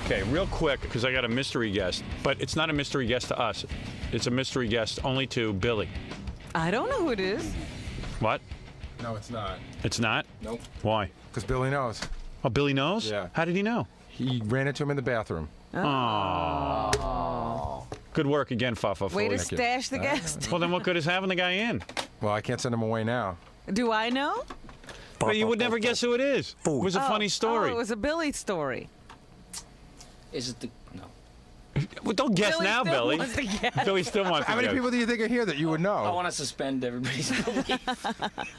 Okay, real quick, because I got a mystery guest, but it's not a mystery guest to us. It's a mystery guest only to Billy. I don't know who it is. What? No, it's not. It's not? Nope. Why? Because Billy knows. Oh, Billy knows? Yeah. How did he know? He ran into him in the bathroom. Oh. Good work again, Fafa. Way to stash the guest. Well, then what good is having the guy in? Well, I can't send him away now. Do I know? But you would never guess who it is. It was a funny story. Oh, it was a Billy story. Is it the... No. Well, don't guess Billy now, still Billy. wants to guess. Billy still wants to How many guess. people do you think are here that you would know? I want to suspend everybody's belief.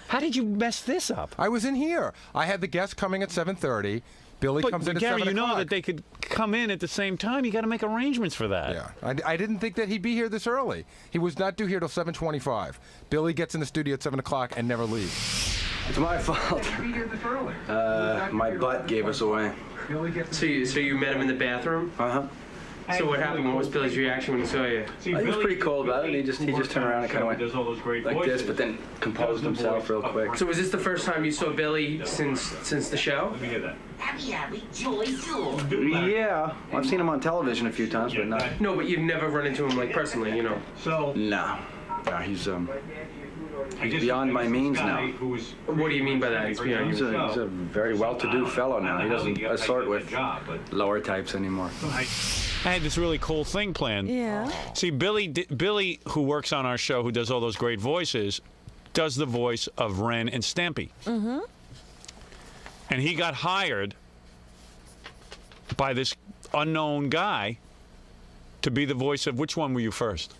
How did you mess this up? I was in here. I had the guest coming at 7:30. Billy comes in at Gary, 7 you know o'clock. that they could come in at the same time. You got to make arrangements for that. Yeah, I didn't think that he'd be here this early. He was not due here till 7:25. Billy gets in the studio at 7 o'clock and never leaves. It's my fault. My butt gave us away. So you met him in the bathroom? Uh-huh. So what happened? What was Billy's reaction when he saw you? He was pretty cool about it. He just turned around and kind of went like this, but then composed himself real quick. So was this the first time you saw Billy since the show? Yeah, I've seen him on television a few times, but not. No, but you've never run into him like personally, you know. No, he's beyond my means now. What do you mean by that? He's beyond He's you. a very well-to-do fellow now. He doesn't assort with lower types anymore. I had this really cool thing planned. Yeah. See, Billy, who works on our show, who does all those great voices, does the voice of Ren and Stimpy. Mm-hmm. And he got hired by this unknown guy to be the voice of, which one were you first?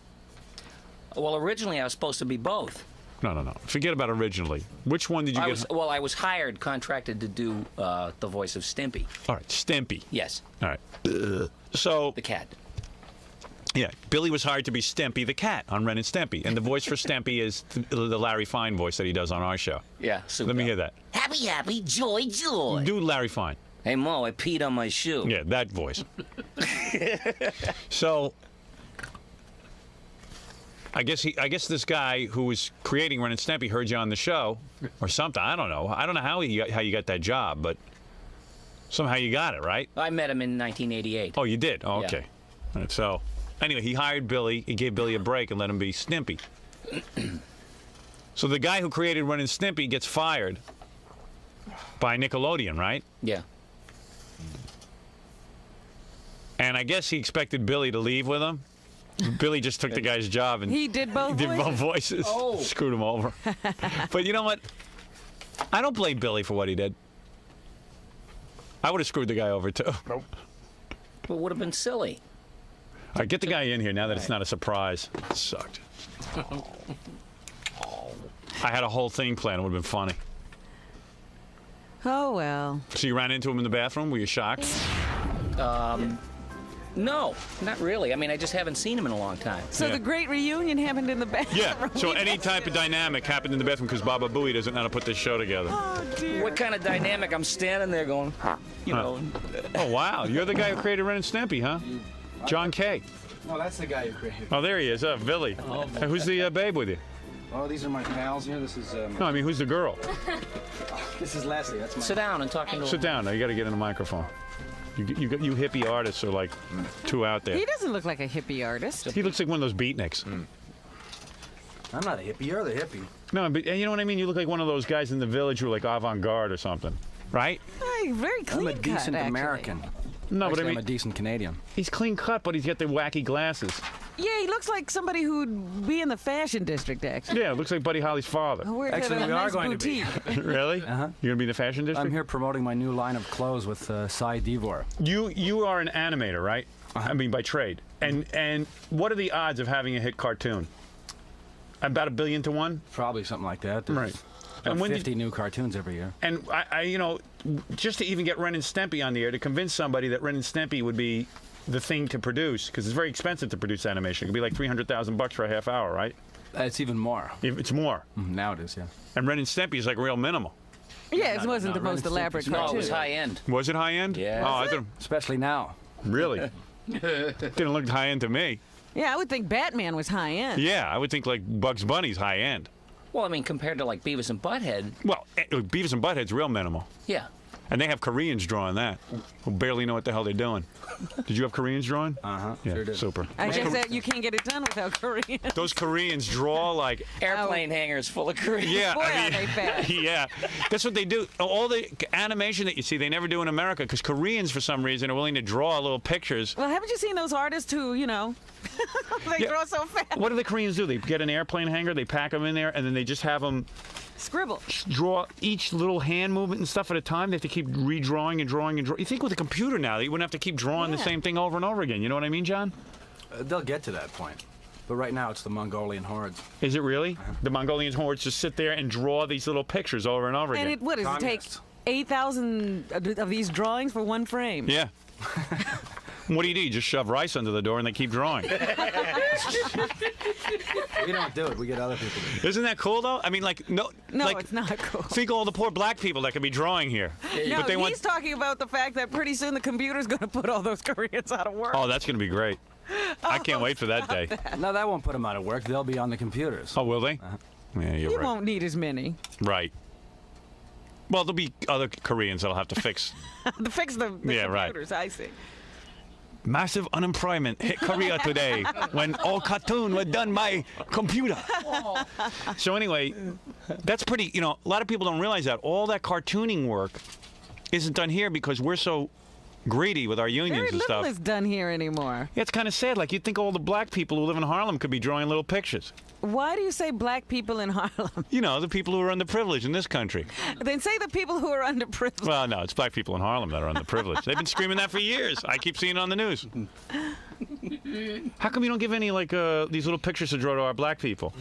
Well, originally I was supposed to be both. No. Forget about originally. Which one did you get? Well, I was hired, contracted to do the voice of Stimpy. All right, Stimpy. Yes. All right. So The cat. yeah, Billy was hired to be Stimpy the cat on Ren and Stimpy, and the voice for Stimpy is the Larry Fine voice that he does on our show. Yeah. Super. Let me hear that. Happy, happy, joy, joy. Do Larry Fine. Hey, Mo, I peed on my shoe. Yeah, that voice. So I guess this guy who was creating Ren and Stimpy heard you on the show or something. I don't know. I don't know how you got that job, but somehow you got it, right? I met him in 1988. Oh, you did? Oh, Yeah. okay. All right, so anyway, he hired Billy. He gave Billy a break and let him be Stimpy. So the guy who created Ren and Stimpy gets fired by Nickelodeon, right? Yeah. And I guess he expected Billy to leave with him. Billy just took the guy's job and He did both voices. Oh. Screwed him over. But you know what? I don't blame Billy for what he did. I would have screwed the guy over too. Nope. But it would have been silly. All right, get the guy in here now that it's not a surprise. It sucked. I had a whole thing planned. It would have been funny. Oh, well. So you ran into him in the bathroom? Were you shocked? No, not really. I mean, I just haven't seen him in a long time. So Yeah. the great reunion happened in the bathroom. Yeah. So any type of dynamic happened in the bathroom because Baba Booey doesn't know how to put this show together. Oh, dear. What kind of dynamic? I'm standing there going, you know. Oh, wow. You're the guy who created Ren and Stimpy, huh? John K. No, that's the guy who created. Oh, there he is. Billy. Hey, who's the babe with you? Oh, these are my pals here. This is No, I mean, who's the girl? Leslie. That's my. Sit down and talking to Sit him. down. Now you got to get in the microphone. You hippie artists are like too out there. He doesn't look like a hippie artist. He looks like one of those beatniks. I'm not a hippie. You're the hippie. No, but you know what I mean? You look like one of those guys in the village who are like avant-garde or something, right? Hey, very clean I'm a decent cut, actually. American. No, but I Actually, mean, I'm a decent Canadian. he's clean cut, but he's got the wacky glasses. Yeah, he looks like somebody who'd be in the fashion district, actually. Yeah, it looks like Buddy Holly's father. Work at Actually, a we are nice going to be. boutique. Really? Uh-huh. You're gonna be in the fashion district? I'm here promoting my new line of clothes with Cy Devor. You are an animator, right? I mean, by trade. And what are the odds of having a hit cartoon? About 1 billion to 1? Probably something like that. There's Right. about And when did- 50 new cartoons every year. And I, you know, just to even get Ren and Stimpy on the air, to convince somebody that Ren and Stimpy would be the thing to produce, because it's very expensive to produce animation. It could be like $300,000 for a half hour, right? It's even more. It's more. Now it is, yeah. And Ren and Stimpy is like real minimal. Yeah, it wasn't the Ren most and elaborate Stimpy's No, cartoon. it was high end. Was it high end? Yeah. Oh, I thought, Especially now. really? Didn't look high end to me. Yeah, I would think Batman was high end. Yeah, I would think like Bugs Bunny's high end. Well, I mean, compared to like Beavis and Butthead, Well, Beavis and Butthead's real minimal. yeah. And they have Koreans drawing that, who barely know what the hell they're doing. Did you have Koreans drawing? Uh-huh. Yeah, Sure did. super. I guess that you can't get it done without Korean. Those Koreans draw like... Airplane hangars full of Koreans. Yeah, Boy, are they fast. yeah, that's what they do. All the animation that you see, they never do in America because Koreans, for some reason, are willing to draw little pictures. Well, haven't you seen those artists who, you know, they Yeah. draw so fast? What do the Koreans do? They get an airplane hanger, they pack them in there, and then they just have them Scribble. draw each little hand movement and stuff at a time. They have to keep redrawing and drawing and drawing. You think with a computer now, that you wouldn't have to keep drawing the Yeah. same thing over and over again. You know what I mean, John? They'll get to that point. But right now, it's the Mongolian hordes. Is it really? The Mongolian hordes just sit there and draw these little pictures over and over And again. what does it take? Communists. 8,000 of these drawings for one frame. Yeah. What do? You just shove rice under the door and they keep drawing. We don't do it. We get other people to do Isn't that cool, though? I mean, like, no, No, like, it's not cool. think of all the poor black people that could be drawing here. No, but they he's want. talking about the fact that pretty soon the computer's going to put all those Koreans out of work. Oh, that's going to be great. I can't wait for that day. it. No, that won't put them out of work. They'll be on the computers. Oh, will they? Yeah, you're He right. won't need as many. Right. Well, there'll be other Koreans that'll have to fix. To fix the Yeah, right. computers, I see. Massive unemployment hit Korea today when all cartoon were done by computer. So anyway, that's pretty, you know, a lot of people don't realize that. All that cartooning work isn't done here because we're so greedy with our unions Very and little stuff. is done here anymore. Yeah, it's kind of sad. Like, you'd think all the black people who live in Harlem could be drawing little pictures. Why do you say black people in Harlem? You know, the people who are underprivileged in this country. Then say the people who are underprivileged. Well, no, it's black people in Harlem that are underprivileged. They've been screaming that for years. I keep seeing it on the news. How come you don't give any, like, these little pictures to draw to our black people?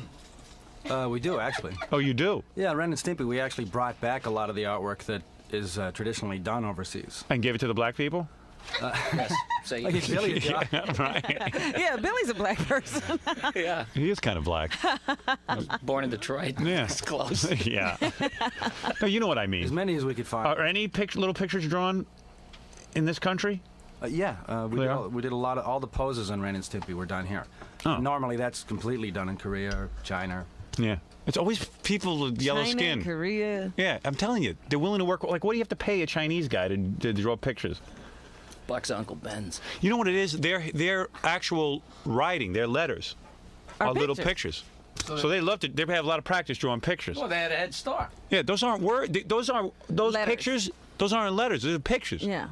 We do, actually. Oh, you do? Yeah, Ren and Stimpy, we actually brought back a lot of the artwork that is traditionally done overseas. And give it to the black people? Yes. So Like it's Billy, John. Right. Yeah, Billy's a black person. yeah. He is kind of black. Born in Detroit. Yeah. It's close. Yeah. No, you know what I As mean. many as we could find. Are any little pictures drawn in this country? Yeah, Yeah. we did a lot of all the poses on Ren and Stimpy were done here. Oh. Normally, that's completely done in Korea or China. Yeah. It's always people with yellow China, skin. Korea. Yeah, I'm telling you, they're willing to work. Like, what do you have to pay a Chinese guy to draw pictures? Buck's Uncle Ben's. You know what it is? Their actual writing, their letters, Are little pictures. pictures. So they love to. They have a lot of practice drawing pictures. Well, they had a head start. Yeah, those aren't words. Those Letters. pictures. Those aren't letters. Those are pictures. Yeah.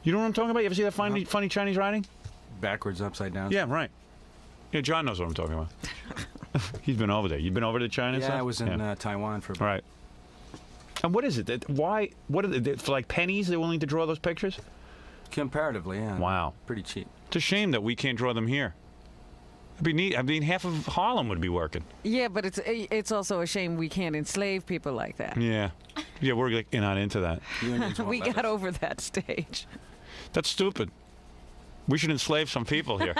You know what I'm talking about? You ever see that funny Chinese writing? Backwards, upside down. Yeah, right. Yeah, John knows what I'm talking about. He's been over there. You've been over to China? and Yeah, stuff? I was in Taiwan for a bit. Right. And what is it? Why? What are they for? Like pennies? They're willing to draw those pictures? Comparatively, yeah. Wow. Pretty cheap. It's a shame that we can't draw them here. It'd be neat. I mean, half of Harlem would be working. Yeah, but it's also a shame we can't enslave people like that. Yeah. Yeah, we're like, not into that. Unions won't We let got us. over that stage. That's stupid. We should enslave some people here.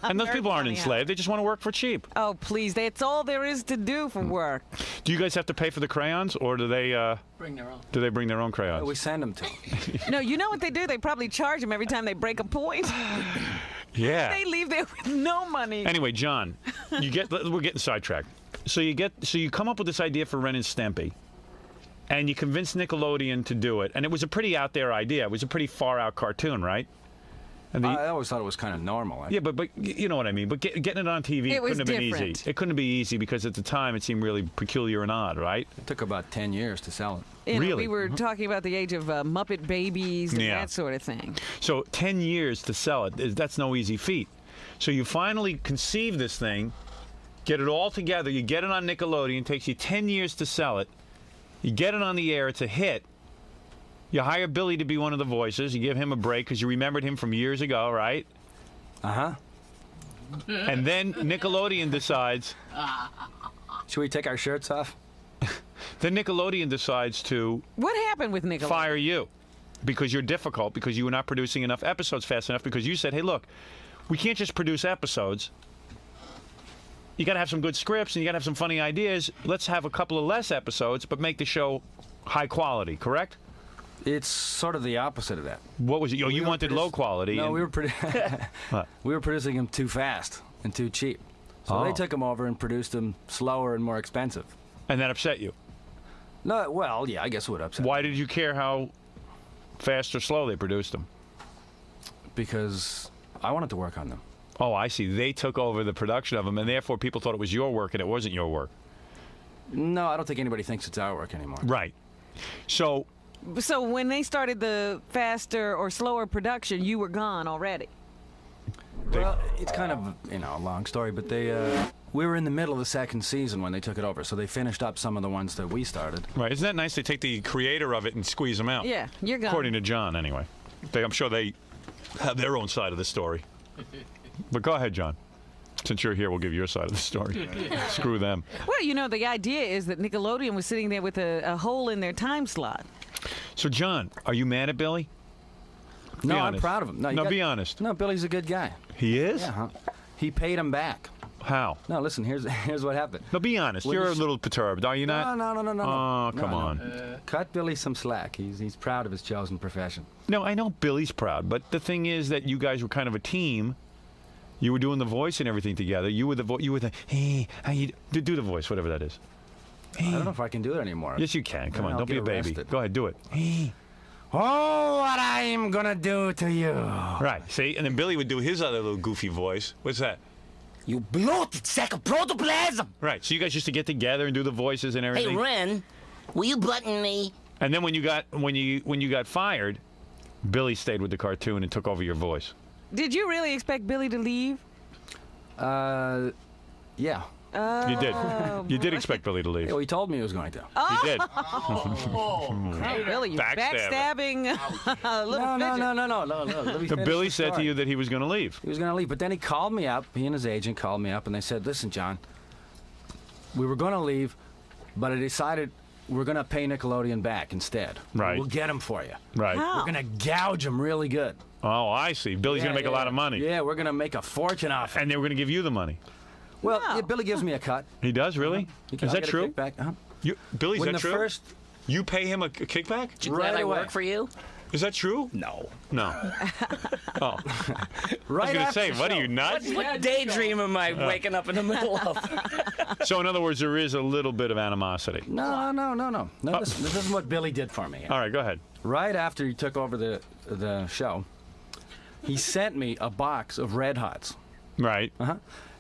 And those people aren't funny, huh? enslaved. They just want to work for cheap. Oh, please. That's all there is to do Mm. for work. Do you guys have to pay for the crayons, or do they Bring their own. bring their own crayons? We send them to 'em. No, you know what they do? They probably charge them every time they break a point. Yeah. They leave there with no money. Anyway, John, we're getting sidetracked. So you come up with this idea for Ren and Stimpy, and you convince Nickelodeon to do it, and it was a pretty out there idea. It was a pretty far out cartoon, right? And I always thought it was kind of normal. yeah, but you know what I mean. But getting it on TV It was couldn't have been different. easy. It couldn't be easy because at the time it seemed really peculiar and odd, right? It took about 10 years to sell it. You know, Really? we were talking about the age of Muppet Babies and Yeah. that sort of thing. So 10 years to sell it, that's no easy feat. So you finally conceive this thing, get it all together, you get it on Nickelodeon, it takes you 10 years to sell it, you get it on the air, it's a hit, you hire Billy to be one of the voices, you give him a break because you remembered him from years ago, right? Uh-huh. And then Nickelodeon decides, Should we take our shirts off? then Nickelodeon decides to What happened with Nickelodeon? fire you because you're difficult, because you were not producing enough episodes fast enough, because you said, hey, look, we can't just produce episodes. You got to have some good scripts and you got to have some funny ideas. Let's have a couple of less episodes, but make the show high quality, correct? It's sort of the opposite of that. What was it? Oh, you were wanted low quality. No, and- we were What? we were producing them too fast and too cheap. So Oh. they took them over and produced them slower and more expensive. And that upset you. No, well, yeah, I guess it would upset. Why did you care how fast or slow they produced them? Because I wanted to work on them. Oh, I see. They took over the production of them, and therefore people thought it was your work, and it wasn't your work. No, I don't think anybody thinks it's our work anymore. Right. So when they started the faster or slower production, you were gone already. Well, it's kind of, a long story, but we were in the middle of the second season when they took it over, so they finished up some of the ones that we started. Right. Isn't that nice? They take the creator of it and squeeze them out. Yeah, you're gone. According to John, anyway. I'm sure they have their own side of the story. But go ahead, John. Since you're here, we'll give your side of the story. Screw them. Well, the idea is that Nickelodeon was sitting there with a hole in their time slot. So, John, are you mad at Billy? No, Be I'm honest. proud of him. No, Be honest. No, Billy's a good guy. He is? Yeah, huh? He paid him back. How? No, listen, here's what happened. No, be honest. When You're you a little perturbed, are you not? No. Oh, come No. on. Cut Billy some slack. He's proud of his chosen profession. No, I know Billy's proud, but the thing is that you guys were kind of a team. You were doing the voice and everything together. You were the hey, how you do the voice, whatever that is. I don't know if I can do it anymore. Yes, you can. Come Then on, I'll don't be a get baby. arrested. Go ahead, do it. Hey. Oh, what I am gonna do to you. Right. See, and then Billy would do his other little goofy voice. What's that? You bloated sack of protoplasm! Right. So you guys used to get together and do the voices and Hey, everything. Ren, will you button me? And then when you got fired, Billy stayed with the cartoon and took over your voice. Did you really expect Billy to leave? Yeah. You did. You did expect Billy to leave. Well, he told me he was going to. He did. Oh, really? You backstabbing? little fidget. No. Let me So finish Billy the said to story. you that he was going to leave. He was going to leave, but then he called me up. He and his agent called me up, and they said, "Listen, John, we were going to leave, but I decided we're going to pay Nickelodeon back instead. Right. We'll get him for you. Right. How? We're going to gouge him really good. Oh, I see. Billy's going to make a lot of money. Yeah, we're going to make a fortune off it. And they were going to give you the money. Well, No. yeah, Billy gives me a cut. He does, really? He Is I'll that get a true? kickback. Uh-huh. Billy, is When that the true? first, You pay him a kickback? You glad Right I away. work for you? Is that true? No. No. Oh. right I was going to after say, the what are show. you, nuts? What daydream am I waking up in the middle of? So, in other words, there is a little bit of animosity. No. This isn't what Billy did for me. All right, go ahead. Right after he took over the show, he sent me a box of Red Hots. Right.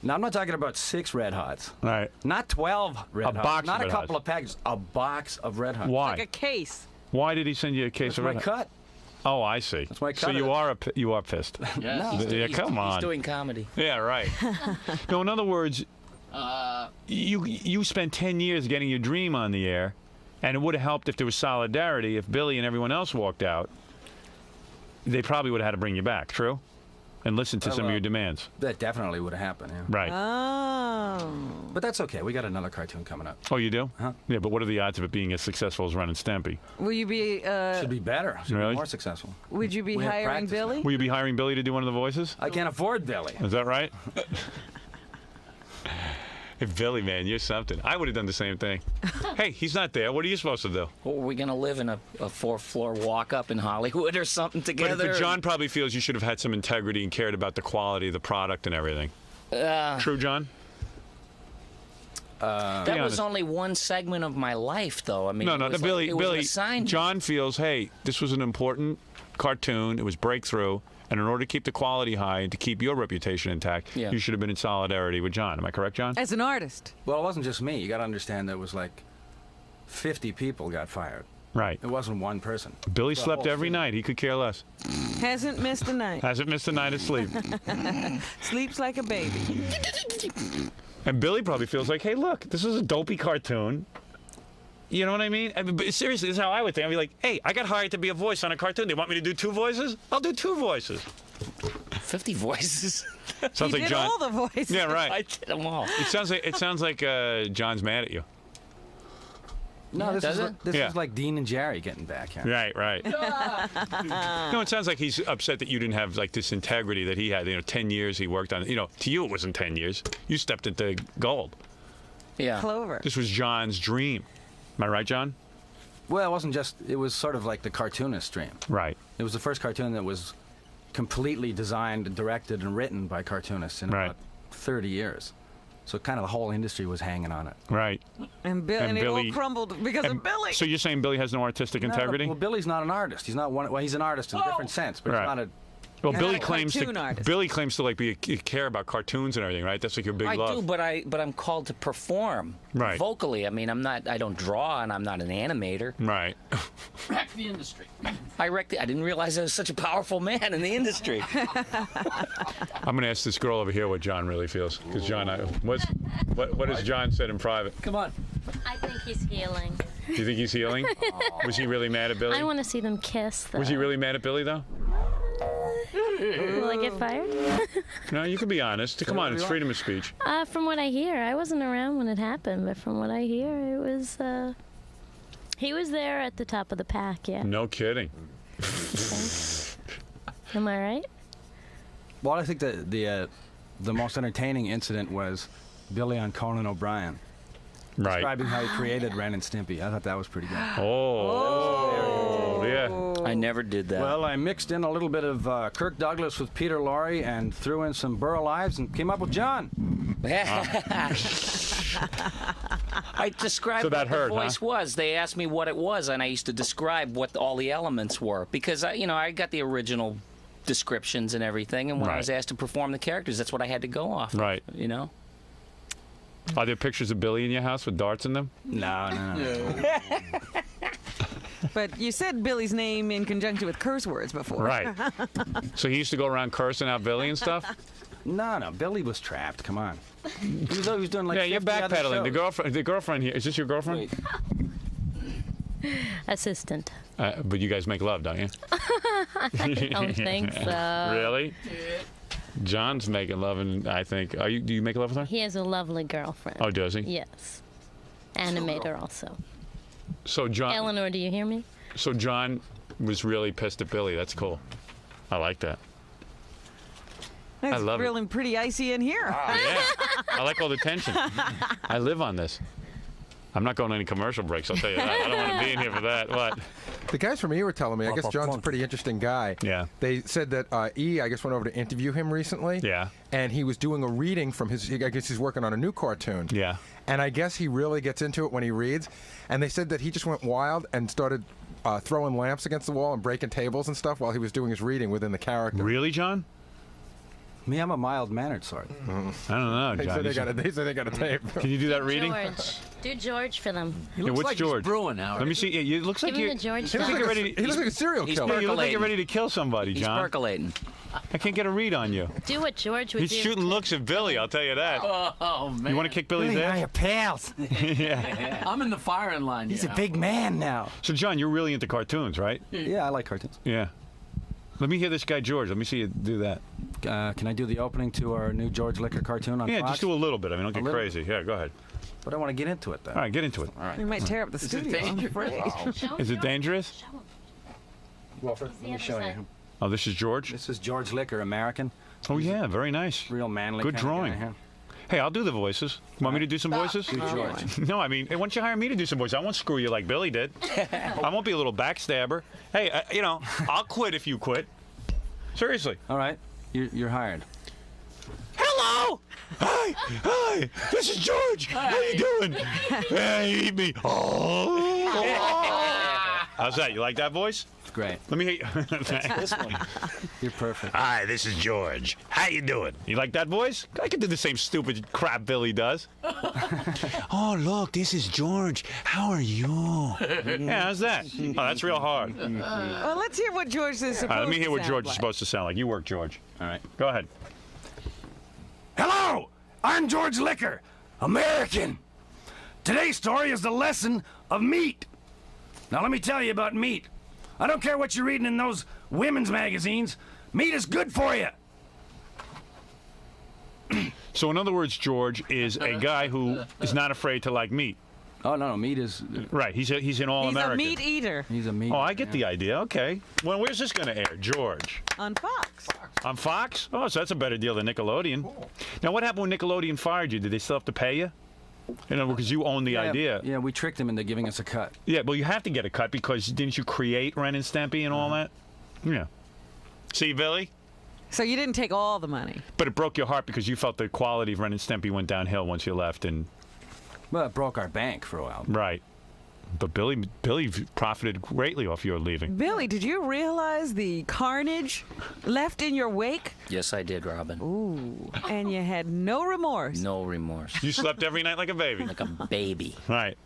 Now, I'm not talking about 6 Red Hots. All right. Not 12 Red A Hots. box of Not Red a couple Hots. of packages. A box of Red Hots. Why? Like a case. Why did he send you a case That's of my Red Hot? cut. Oh, I see. That's my So cut you of it. are pissed. Yeah, Yeah, come on. He's doing comedy. Yeah, right. No, in other words, you spent 10 years getting your dream on the air, and it would have helped if there was solidarity. If Billy and everyone else walked out, they probably would have had to bring you back. True? And listen to some of your demands. That definitely would have happened, yeah. Right. Oh. But that's okay. We got another cartoon coming up. Oh, you do? Uh-huh. Yeah, but what are the odds of it being as successful as Ren and Stampy? Will you be? Should be better. Should Really? be more successful. Would you be We have hiring practice now. Billy? Will you be hiring Billy to do one of the voices? I can't afford Billy. Is that right? Hey, Billy, man, you're something. I would have done the same thing. Hey, he's not there. What are you supposed to do? What, were we going to live in a 4th-floor walk-up in Hollywood or something together? But John probably feels you should have had some integrity and cared about the quality of the product and everything. True, John? That Be was honest. only one segment of my life, though. I mean, No, it was Billy, like, it was an Billy, assignment. John feels, hey, this was an important cartoon. It was breakthrough. And in order to keep the quality high and to keep your reputation intact, Yeah. you should have been in solidarity with John. Am I correct, John? As an artist. Well, it wasn't just me. You got to understand there was like 50 people got fired. Right. It wasn't one person. Billy The slept whole every team. night. He could care less. Hasn't missed a night. Hasn't missed a night of sleep. Sleeps like a baby. And Billy probably feels like, hey, look, this is a dopey cartoon. You know what I mean? But seriously, this is how I would think. I'd be like, hey, I got hired to be a voice on a cartoon. They want me to do 2 voices? I'll do 2 voices. 50 voices. Sounds He like did John. all the voices. Yeah, I right. did them all. It sounds like John's mad at you. No, this does is it? this Yeah. is like Dean and Jerry getting back here. Right. No, it sounds like he's upset that you didn't have like this integrity that he had. 10 years he worked on. To you it wasn't 10 years. You stepped into gold. Yeah. Clover. This was John's dream. Am I right, John? Well, it wasn't just. It was sort of like the cartoonist dream. Right. It was the first cartoon that was completely designed, directed, and written by cartoonists in Right. about 30 years. So kind of the whole industry was hanging on it. Right. And it all crumbled because of Billy. So you're saying Billy has no artistic integrity? Well, Billy's not an artist. He's not one. Well, he's an artist in a different sense, but he's not a. Well, You're Billy not a claims cartoon artist. Billy claims to like care about cartoons and everything, right? That's like your big love. I do, but I'm called to perform vocally. I mean, I don't draw, and I'm not an animator. Right. Wreck the industry. I didn't realize I was such a powerful man in the industry. I'm going to ask this girl over here what John really feels, because John, what has John said in private? Come on. I think he's healing. Do you think he's healing? Was he really mad at Billy? I want to see them kiss, though. Was he really mad at Billy, though? Will I get fired? No, you can be honest. Come on, it's freedom of speech. From what I hear, I wasn't around when it happened, but from what I hear, it was, he was there at the top of the pack, yeah. No kidding. Am I right? Well, I think that the most entertaining incident was Billy on Conan O'Brien. Right. Describing how he created Ren and Stimpy. I thought that was pretty good. Oh, yeah. I never did that. Well, I mixed in a little bit of Kirk Douglas with Peter Lorre and threw in some Burl Ives and came up with John. I described So that what hurt, the voice was. They asked me what it was, and I used to describe what all the elements were because I got the original descriptions and everything, and when I was asked to perform the characters, that's what I had to go off. Right. You know. Are there pictures of Billy in your house with darts in them? No. But you said Billy's name in conjunction with curse words before. Right. So he used to go around cursing out Billy and stuff? No. Billy was trapped. Come on. He was doing like You're 50 other backpedaling. shows. The girlfriend here. Is this your girlfriend? Assistant. But you guys make love, don't you? I don't think so. Really? John's making love, and I think. Do you make love with her? He has a lovely girlfriend. Oh, does he? Yes. Animator also. So John. Eleanor, do you hear me? So John was really pissed at Billy. That's cool. I like that. It's love it. feeling pretty icy in here. Yeah. I like all the tension. I live on this. I'm not going to any commercial breaks, I'll tell you that. I don't want to be in here for that. What? The guys from E were telling me, I guess John's a pretty interesting guy. Yeah. They said that E, I guess, went over to interview him recently. Yeah. And he was doing a reading from his, I guess he's working on a new cartoon. Yeah. And I guess he really gets into it when he reads. And they said that he just went wild and started throwing lamps against the wall and breaking tables and stuff while he was doing his reading within the character. Really, John? Me, I'm a mild-mannered sort. I don't know, They John. said they got a tape. Can you do that reading? George. Do George for them. Yeah, what's George? brewing now. Let me see. It looks like Give him you. the George He looks stuff. like a serial he's killer. You look like you're percolating. ready to kill somebody, He's John. percolating. I can't get a read on you. Do what George would He's do. shooting looks at Billy, I'll tell you that. Oh man. You want to kick Billy's ass? Your pals. Yeah. I'm in the firing line. He's a big man now. So, John, you're really into cartoons, right? Yeah, I like cartoons. Yeah. Let me hear this guy, George. Let me see you do that. Can I do the opening to our new George Liquor cartoon on Yeah, Fox? just do a little bit. I mean, don't get little? crazy. Yeah, go ahead. But I want to get into it, though. All right, get into it. You might tear up the studio. I'm afraid. Is it dangerous? Let me show you. Oh, this is George? This is George Liquor, American. Oh, yeah, very nice. Real manly. Good kind of drawing. guy, huh? Hey, I'll do the voices. Want me to do some voices? Do George. No, I mean, why don't you hire me to do some voices? I won't screw you like Billy did. I won't be a little backstabber. Hey, I'll quit if you quit. Seriously. All right, you're hired. Hello! Hi! This is George! How you doing? Hey, eat me. Oh. How's that? You like that voice? It's great. Let me hear you. This one. You're perfect. Hi, this is George. How you doing? You like that voice? I can do the same stupid crap Billy does. Oh, look, this is George. How are you? Yeah, how's that? Oh, that's real hard. All Well, let's hear what George is supposed right, let me hear what to George is sound supposed to sound like. You work, George. All right. Go ahead. Hello, I'm George Liquor, American. Today's story is the lesson of meat. Now let me tell you about meat. I don't care what you're reading in those women's magazines. Meat is good for you. So, in other words, George is a guy who is not afraid to like meat. Oh no, meat is. Right, he's an all-American. He's a meat eater He's a meat. Oh, I get the idea. Okay. Well, where's this going to air? George. on Fox. On Fox? Oh, so that's a better deal than Nickelodeon. Now, what happened when Nickelodeon fired you? Did they still have to pay you? Because you own the idea. Yeah, we tricked him into giving us a cut. Yeah, well, you have to get a cut because didn't you create Ren and Stimpy and all that? Yeah. See, Billy? So you didn't take all the money. But it broke your heart because you felt the quality of Ren and Stimpy went downhill once you left. And Well, it broke our bank for a while. right. But Billy profited greatly off your leaving. Billy, did you realize the carnage left in your wake? Yes, I did, Robin. Ooh. And you had no remorse. No remorse. You slept every night like a baby. Like a baby. Right.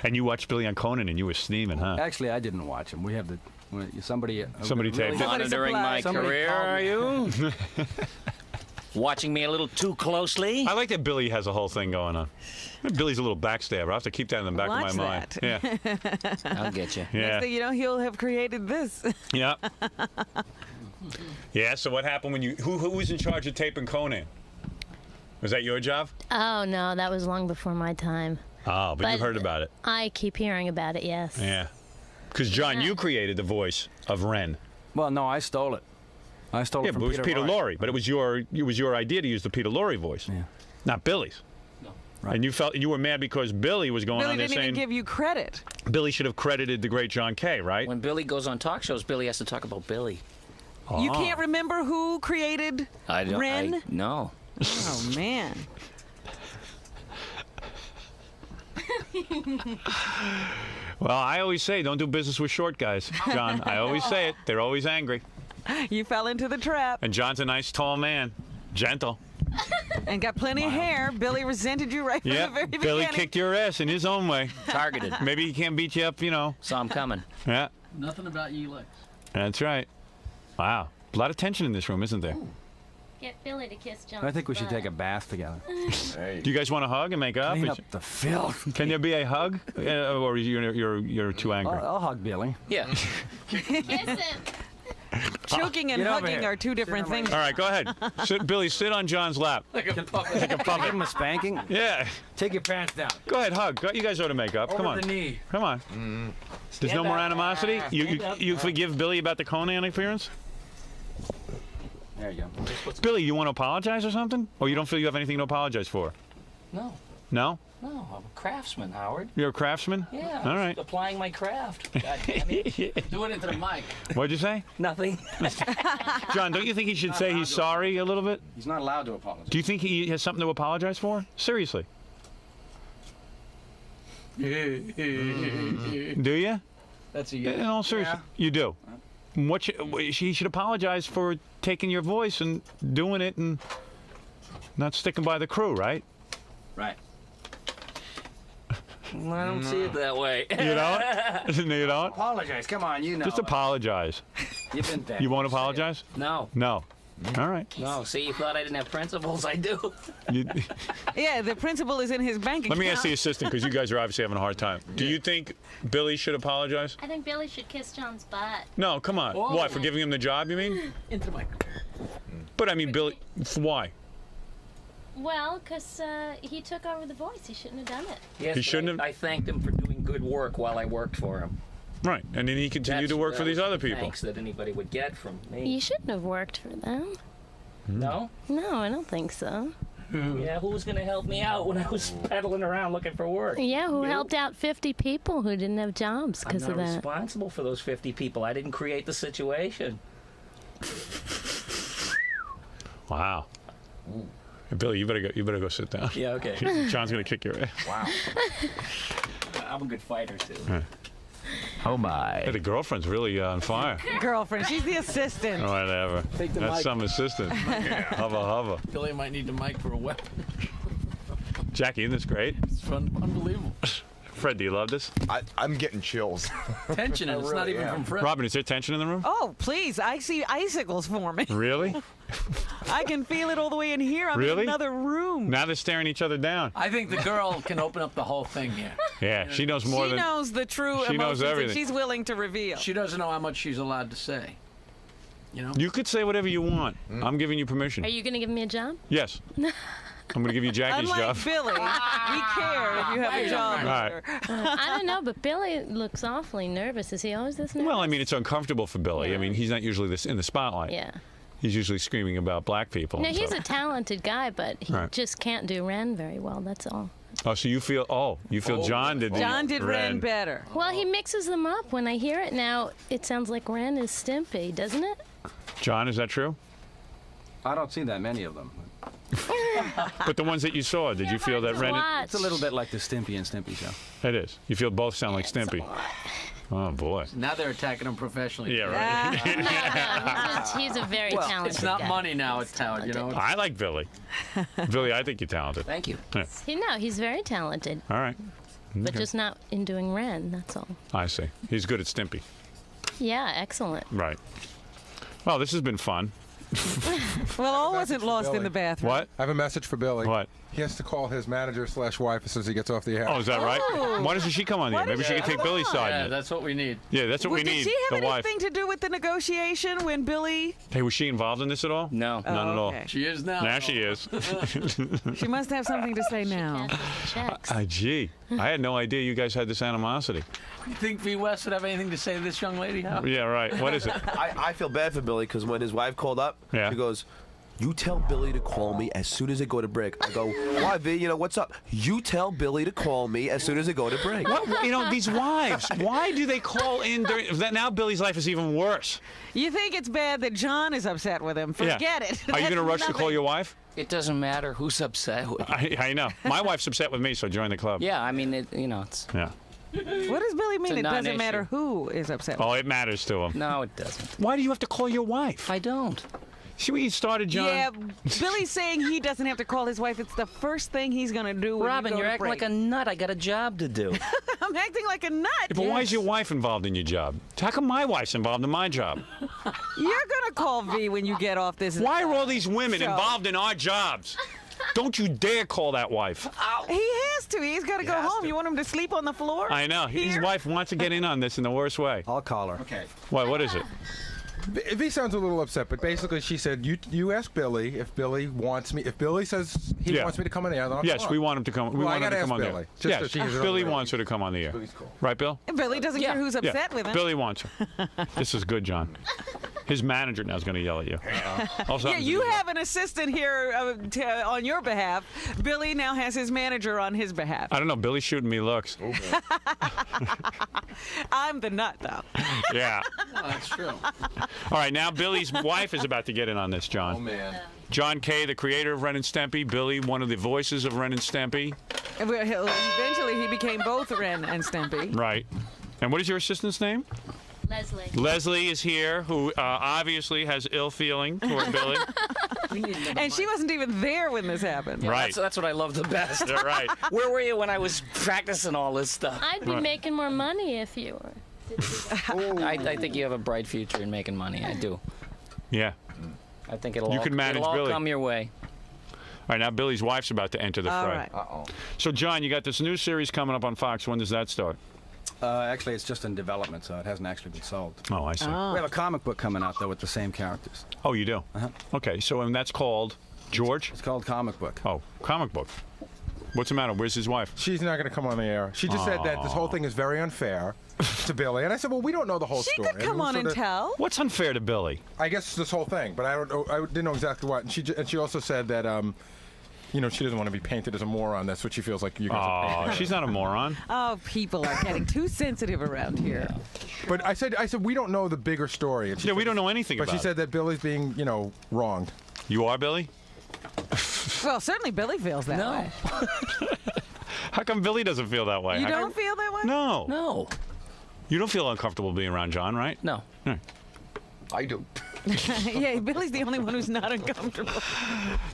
And you watched Billy on Conan and you were steaming, huh? Actually, I didn't watch him. We have the somebody taped it. Monitoring my Somebody career, called are you? Watching me a little too closely? I like that Billy has a whole thing going on. Billy's a little backstabber. I have to keep that in the back Watch of my mind. that. Yeah. I'll get you. Yeah. Next thing you know, he'll have created this. Yeah. Yeah, so what happened when you... Who was in charge of taping Conan? Was that your job? Oh, no, that was long before my time. Oh, but you heard about it. I keep hearing about it, yes. Yeah. Because, John, you created the voice of Ren. Well, no, I stole it. I stole Yeah, it from but it was Peter Lorre. But it was your idea to use the Peter Lorre voice. Yeah. Not Billy's. No. Right. And you were mad because Billy was going Billy on there didn't saying... even give you credit. Billy should have credited the great John Kay, right? When Billy goes on talk shows, Billy has to talk about Billy. You can't remember who created Ren? No. Oh, man. Well, I always say, don't do business with short guys, John. I always say it. They're always angry. You fell into the trap And John's a nice, tall man. Gentle. and got plenty of hair. Billy resented you right from the very beginning. Billy kicked your ass in his own way. Targeted. Maybe he can't beat you up, you know. Saw him coming. Yeah, Nothing about you, Lex. that's right. Wow. A lot of tension in this room, isn't there? Get Billy to kiss John. I think we should take a bath together. Do you guys want to hug and make up? Clean up the filth. Can there be a hug? Or you're too angry? I'll hug Billy. Yeah. Kiss him. Choking and Get over hugging here. are two different things. All right, go ahead. Billy, sit on John's lap. Give him a spanking. Yeah. Take your pants down. Go ahead, hug. You guys ought to make up. Come Over on. the knee. Come on. There's no more animosity? You forgive Billy about the Conan appearance? There you go. Billy, you want to apologize or something? Or you don't feel you have anything to apologize for? No. No? No, I'm a craftsman, Howard. You're a craftsman? Yeah. All right. Applying my craft. God damn it. Do it into the mic. What'd you say? Nothing. John, don't you think he should say he's sorry a little bit? He's not allowed to apologize. Do you think he has something to apologize for? Seriously. Do you? That's a In all seriousness, you do. He should apologize for taking your voice and doing it and not sticking by the crew, right? Right. I don't see it that way. You don't? No, you don't? Apologize. Come on, you know. Just apologize. You've been there. You won't apologize? No. No. All right. No. See, you thought I didn't have principles. I do. Yeah, the principal is in his bank account. Let me ask the assistant, because you guys are obviously having a hard time. Do you think Billy should apologize? I think Billy should kiss John's butt. No, come on. Whoa. Why, for giving him the job, you mean? Into the mic. But I mean, Billy, why? Well, because he took over the voice. He shouldn't have done it. Yes, He but shouldn't have- I thanked him for doing good work while I worked for him. Right. And then he continued to work for these other people. Thanks that anybody would get from me. You shouldn't have worked for them. No? No, I don't think so. Yeah, who was going to help me out when I was pedaling around looking for work? Yeah, who You? helped out 50 people who didn't have jobs I'm because not of that. responsible for those 50 people. I didn't create the situation. Wow. Billy, you better go sit down. Yeah, okay. John's gonna kick your ass. Wow. I'm a good fighter, too. Oh my. Hey, the girlfriend's really on fire. Girlfriend, she's the assistant. Whatever. Take the That's mic. some assistant. Hubba. Billy might need the mic for a weapon. Jackie, isn't this great? It's fun, unbelievable. Fred, do you love this? I'm getting chills. Tension, and it's not even from Fred. Robin, is there tension in the room? Oh, please. I see icicles forming. Really? I can feel it all the way in here. I'm Really? in another room. Now they're staring each other down. I think the girl can open up the whole thing here. Yeah, she knows more She than. knows the true She knows emotions and everything. she's willing to reveal. She doesn't know how much she's allowed to say. You know? You could say whatever you want. I'm giving you permission. Are you going to give me a job? Yes. I'm going to give you Jackie's Unlike job. Billy, we care if you have a job. All right. later. I don't know, but Billy looks awfully nervous. Is he always this nervous? Well, I mean, it's uncomfortable for Billy. I mean, he's not usually in the spotlight. Yeah. He's usually screaming about black people. No, and he's stuff. a talented guy, but he Right. just can't do Ren very well. That's all. Oh, so you feel? John did. John did Ren better. Well, he mixes them up. When I hear it now, it sounds like Ren is Stimpy, doesn't it? John, is that true? I don't see that many of them. But the ones that you saw, did you feel that Ren? It's a little bit like the Stimpy and Stimpy show. It is. You feel both sound like Stimpy. Oh boy. Now they're attacking him professionally. Yeah, right. He's a very talented It's not guy. money now, it's talent, you know? I like Billy. Billy, I think you're talented. Thank you. Yeah. He's very talented, All right. but Okay. just not in doing Ren, that's all. I see. He's good at Stimpy. Yeah, excellent. Right. Well, this has been fun. Well, all wasn't lost in Billy. the bathroom. What? I have a message for Billy. What? He has to call his manager/wife as soon as he gets off the air. Oh, is that right? Oh. Why doesn't she come on the air? Why Maybe she doesn't can she take come Billy's on? side. in Yeah, it. that's what we need. Yeah, that's what we Did need. she have the wife. anything to do with the negotiation when Billy? Hey, was she involved in this at all? No. None at all. okay. She is now. Now she is. She must have something to say now. Checks. Gee, I had no idea you guys had this animosity. You think V. West would have anything to say to this young lady? How? Yeah, right. What is it? I feel bad for Billy because when his wife called up, Yeah. she goes, "You tell Billy to call me as soon as they go to break." I go, "Why, V? You know what's up?" "You tell Billy to call me as soon as they go to break." What, you know, these wives, why do they call in during... Now Billy's life is even worse. You think it's bad that John is upset with him? Yeah. Forget it. Are you going to That's rush to call nothing. your wife? It doesn't matter who's upset with. I know. My wife's upset with me, so join the club. Yeah, I mean, it's. Yeah. What does Billy mean? a It doesn't non-issue. matter who is upset with Oh, it matters to him. No, it doesn't. Why do you have to call your wife? I don't. See what you started, John? Yeah, Billy's saying he doesn't have to call his wife. It's the first thing he's going to do when Robin, you go you're to acting break. like a nut. I got a job to do. I'm acting like a nut. But why is your wife involved in your job? How come my wife's involved in my job? You're going to call V when you get off this. Why are all these women show. involved in our jobs? Don't you dare call that wife. He has to. He's got to go home. You want him to sleep on the floor? I know. His Here? wife wants to get in on this in the worst way. I'll call her. Okay. What is it? V sounds a little upset, but basically she said, "You ask Billy if Billy wants me. If Billy says he Yeah. wants me to come on the air, then I'll Yes, come we on." want him to come. We Well, I want him gotta to come ask on Billy, the air. just so she hears it on Billy the radio. wants her to come on the air. Billy's cool. Right, Bill? Billy doesn't care who's upset with him. Billy wants her. This is good, John. His manager now is going to yell at you. Also, Yeah, you have an assistant here on your behalf. Billy now has his manager on his behalf. I don't know. Billy's shooting me looks. I'm the nut, though. Yeah. No, that's true. All right, now Billy's wife is about to get in on this, John. Oh man. John Kay, the creator of Ren and Stimpy. Billy, one of the voices of Ren and Stimpy. Eventually, he became both Ren and Stimpy. Right. And what is your assistant's name? Leslie. Leslie is here, who obviously has ill feeling toward Billy. And she wasn't even there when this happened. Right. That's what I love the best. You're right. Where were you when I was practicing all this stuff? I'd be making more money if you were. I think you have a bright future in making money. I do. Yeah. I think it'll You all, can manage it'll all Billy. come your way. All right, now Billy's wife's about to enter the All fray. right. Uh-oh. So, John, you got this new series coming up on Fox. When does that start? Actually, it's just in development, so it hasn't actually been sold. Oh, I see. We have a comic book coming out, though, with the same characters. Oh, you do? Okay, so and that's called George? It's called Comic Book. Oh, comic book. What's the matter? Where's his wife? She's not going to come on the air. She just said that this whole thing is very unfair to Billy, and I said, "Well, we don't know the whole She story." could come on and tell. What's unfair to Billy? I guess this whole thing, but I don't know. I didn't know exactly what. And she also said that you know, she doesn't want to be painted as a moron. That's what she feels like you guys are Oh, painting her. she's not a moron. Oh, people are getting too sensitive around here. But I said we don't know the bigger story. And she Yeah, we said- don't know anything But about she it. said that Billy's being, you know, wronged. You are Billy? Well, certainly Billy feels that No. way. How come Billy doesn't feel that way? You How don't come- feel that way? No. No. You don't feel uncomfortable being around John, right? No. I do. Yeah, Billy's the only one who's not uncomfortable.